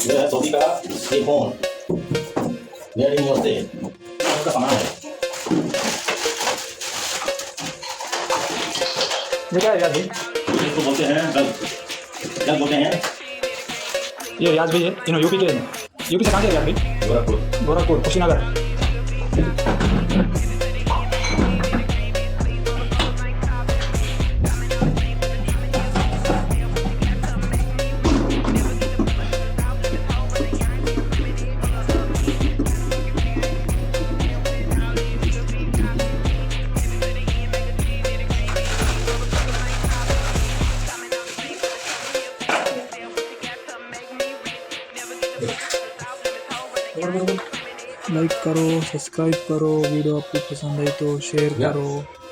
ये है सऊदी का saffron, made in USA। उसका सामान है। ये क्या है यार भाई? इसको बोलते हैं गल, गल बोलते हैं। ये याद भाई है, इन यूपी के हैं। यूपी से कहाँ से है याद भाई? गोरखपुर। गोरखपुर, कुशीनगर। लाइक करो, सब्सक्राइब करो, वीडियो आपको पसंद आई तो शेयर करो।